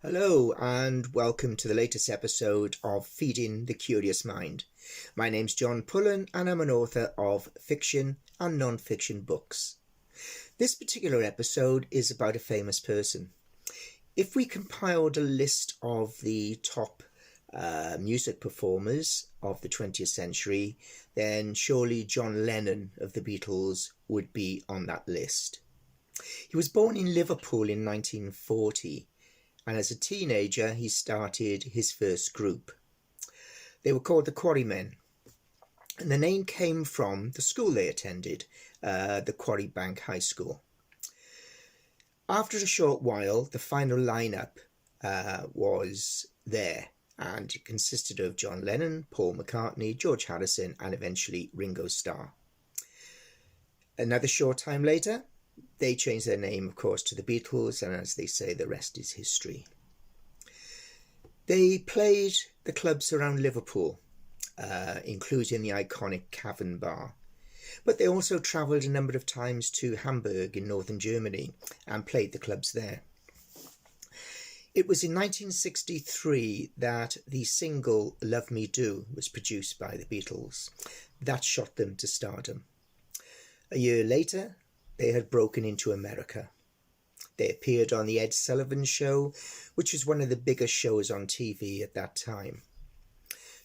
Hello, and welcome to the latest episode of Feeding the Curious Mind. My name's John Pullen, and I'm an author of fiction and non-fiction books. This particular episode is about a famous person. If we compiled a list of the top music performers of the 20th century, then surely John Lennon of the Beatles would be on that list. He was born in Liverpool in 1940. And as a teenager, he started his first group. They were called the Quarrymen, and the name came from the school they attended, the Quarry Bank High School. After a short while, the final lineup was there, and it consisted of John Lennon, Paul McCartney, George Harrison, and eventually Ringo Starr. Another short time later, they changed their name, of course, to the Beatles, and as they say, the rest is history. They played the clubs around Liverpool, including the iconic Cavern Bar. But they also travelled a number of times to Hamburg in northern Germany and played the clubs there. It was in 1963 that the single Love Me Do was produced by the Beatles. That shot them to stardom. A year later, they had broken into America. They appeared on the Ed Sullivan Show, which was one of the biggest shows on TV at that time.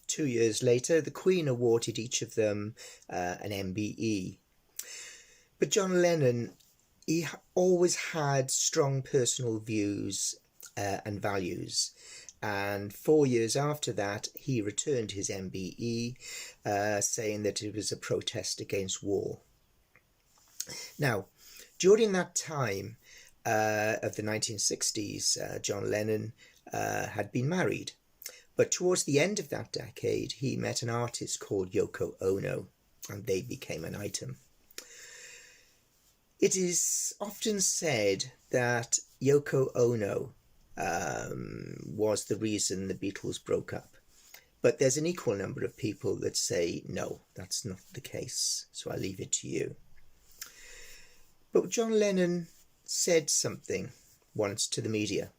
2 years later, the Queen awarded each of them an MBE. But John Lennon, he always had strong personal views and values. And 4 years after that, he returned his MBE, saying that it was a protest against war. Now, during that time of the 1960s, John Lennon had been married. But towards the end of that decade, he met an artist called Yoko Ono, and they became an item. It is often said that Yoko Ono was the reason the Beatles broke up. But there's an equal number of people that say, no, that's not the case. So I'll leave it to you. But John Lennon said something once to the media,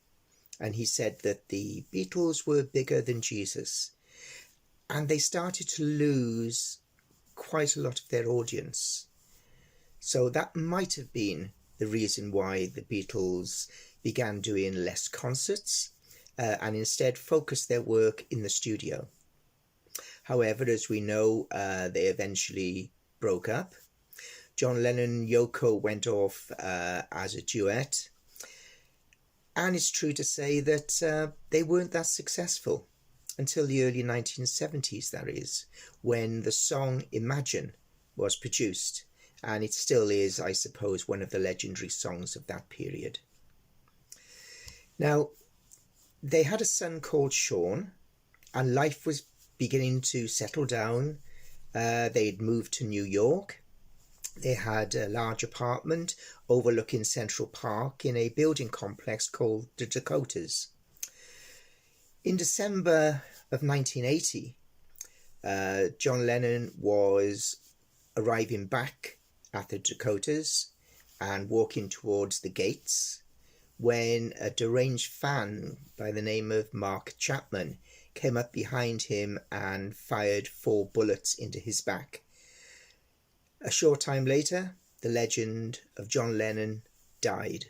and he said that the Beatles were bigger than Jesus, and they started to lose quite a lot of their audience. So that might have been the reason why the Beatles began doing less concerts and instead focused their work in the studio. However, as we know, they eventually broke up. John Lennon and Yoko went off as a duet. And it's true to say that they weren't that successful until the early 1970s, that is, when the song Imagine was produced. And it still is, I suppose, one of the legendary songs of that period. Now, they had a son called Sean, and life was beginning to settle down. They'd moved to New York. They had a large apartment overlooking Central Park in a building complex called the Dakotas. In December of 1980, John Lennon was arriving back at the Dakotas and walking towards the gates when a deranged fan by the name of Mark Chapman came up behind him and fired 4 bullets into his back. A short time later, the legend of John Lennon died.